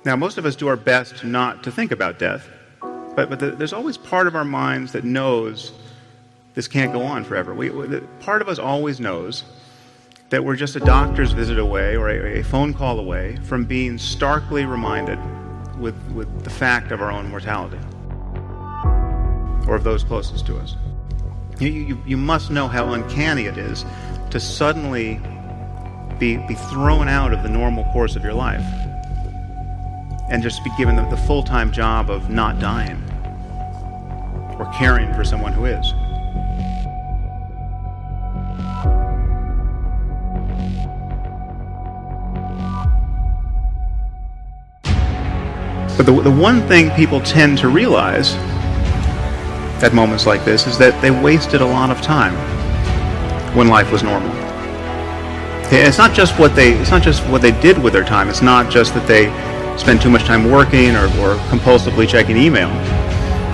Now, most of us do our best not to think about death, but there's always part of our minds that knows this can't go on forever. Part of us always knows that we're just a doctor's visit away or a phone call away from being starkly reminded with the fact of our own mortality, or of those closest to us. You must know how uncanny it is to suddenly be thrown out of the normal course of your life and just be given the full-time job of not dying or caring for someone who is. But the one thing people tend to realize at moments like this is that they wasted a lot of time when life was normal. It's not just what they did with their time. It's not just that they spend too much time working or compulsively checking email.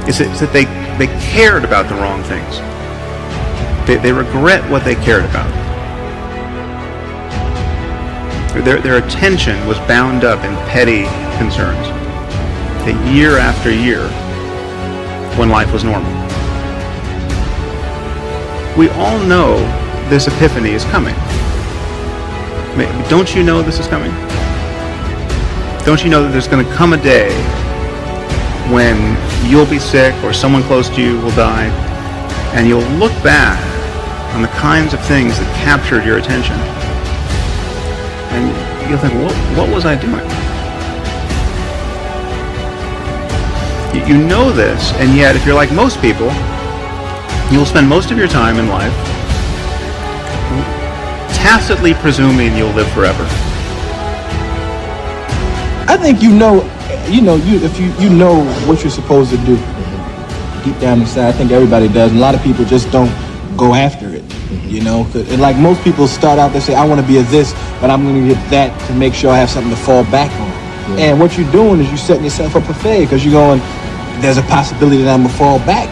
It's that they cared about the wrong things. They regret what they cared about. Their attention was bound up in petty concerns. Year after year, when life was normal. We all know this epiphany is coming. Don't you know this is coming? Don't you know that there's going to come a day when you'll be sick or someone close to you will die, and you'll look back on the kinds of things that captured your attention, and you'll think, what was I doing? You know this, and yet if you're like most people, you'll spend most of your time in life tacitly presuming you'll live forever. I think if you know what you're supposed to do deep down inside. I think everybody does, and a lot of people just don't go after it. And like most people start out, they say, I want to be a this, but I'm going to get that to make sure I have something to fall back on. Yeah. And what you're doing is you're setting yourself up for failure, because you're going, there's a possibility that I'm going to fall back.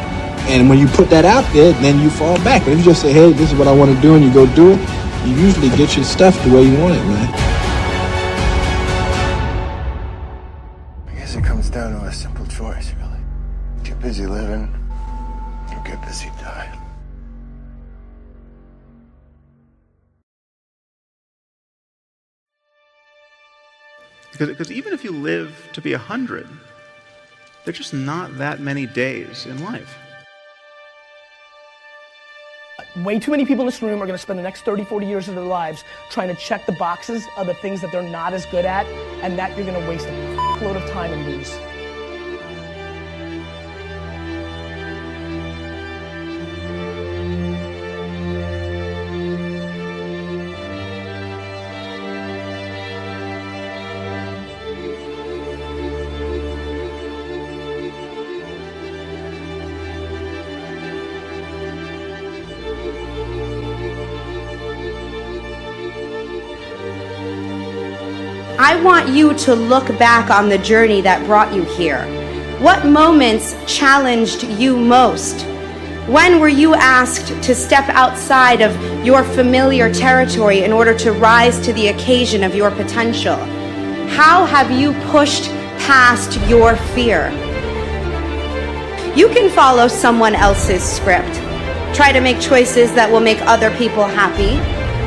And when you put that out there, then you fall back. But if you just say, hey, this is what I want to do, and you go do it, you usually get your stuff the way you want it, man. I guess it comes down to a simple choice, really. Get busy living, or get busy dying. Because even if you live to be 100, there's just not that many days in life. Way too many people in this room are going to spend the next 30, 40 years of their lives trying to check the boxes of the things that they're not as good at, and that you're going to waste a load of time and lose. I want you to look back on the journey that brought you here. What moments challenged you most? When were you asked to step outside of your familiar territory in order to rise to the occasion of your potential? How have you pushed past your fear? You can follow someone else's script. Try to make choices that will make other people happy.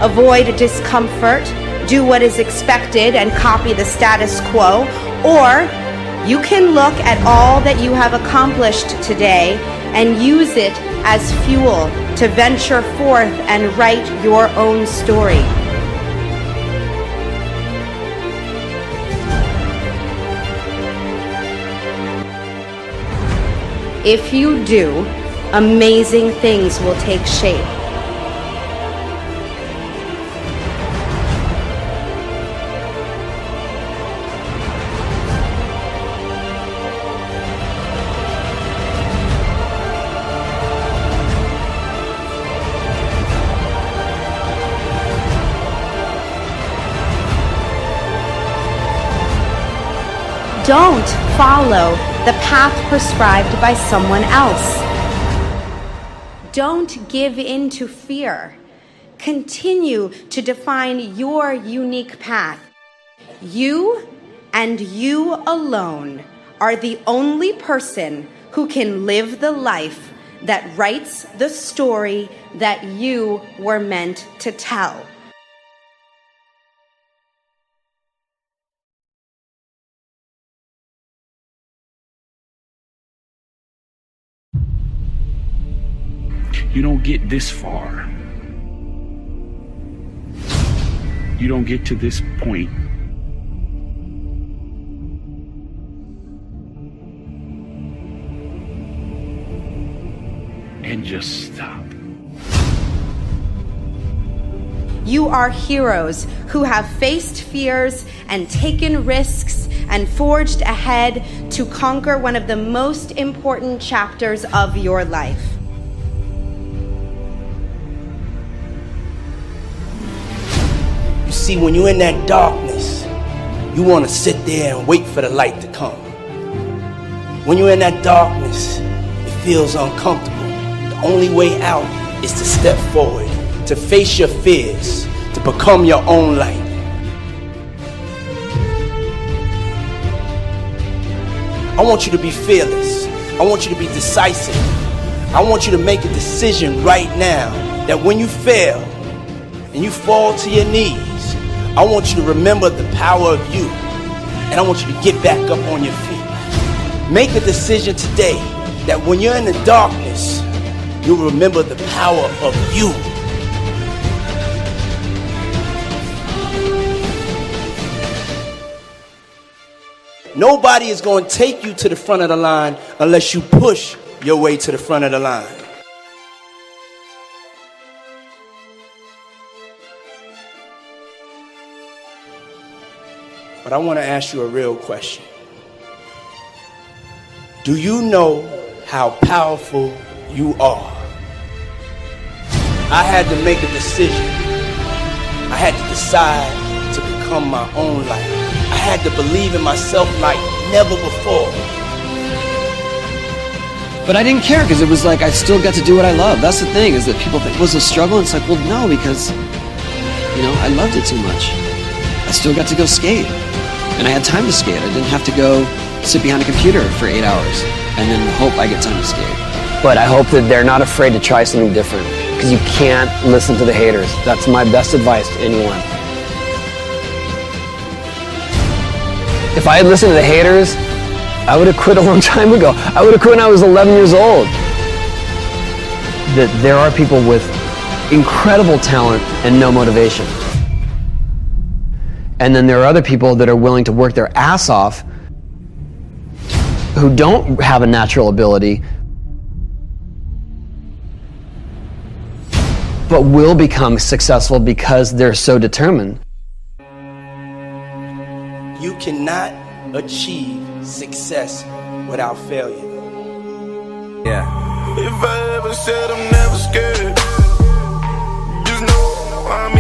Avoid discomfort. Do what is expected and copy the status quo, or you can look at all that you have accomplished today and use it as fuel to venture forth and write your own story. If you do, amazing things will take shape. Don't follow the path prescribed by someone else. Don't give in to fear. Continue to define your unique path. You and you alone are the only person who can live the life that writes the story that you were meant to tell. You don't get this far. You don't get to this point and just stop. You are heroes who have faced fears and taken risks and forged ahead to conquer one of the most important chapters of your life. You see, when you're in that darkness, you want to sit there and wait for the light to come. When you're in that darkness, it feels uncomfortable. The only way out is to step forward, to face your fears, to become your own light. I want you to be fearless. I want you to be decisive. I want you to make a decision right now that when you fail and you fall to your knees, I want you to remember the power of you, and I want you to get back up on your feet. Make a decision today that when you're in the darkness, you'll remember the power of you. Nobody is going to take you to the front of the line unless you push your way to the front of the line. But I want to ask you a real question. Do you know how powerful you are? I had to make a decision. I had to decide to become my own light. I had to believe in myself like never before. But I didn't care because it was like I still got to do what I love. That's the thing, is that people think, was it a struggle? It's like, well, no, because, I loved it too much. I still got to go skate. And I had time to skate. I didn't have to go sit behind a computer for 8 hours and then hope I get time to skate. But I hope that they're not afraid to try something different, because you can't listen to the haters. That's my best advice to anyone. If I had listened to the haters, I would have quit a long time ago. I would have quit when I was 11 years old. That there are people with incredible talent and no motivation. And then there are other people that are willing to work their ass off who don't have a natural ability, but will become successful because they're so determined. You cannot achieve success without failure. Yeah. If I ever said I'm never scared, just know I'm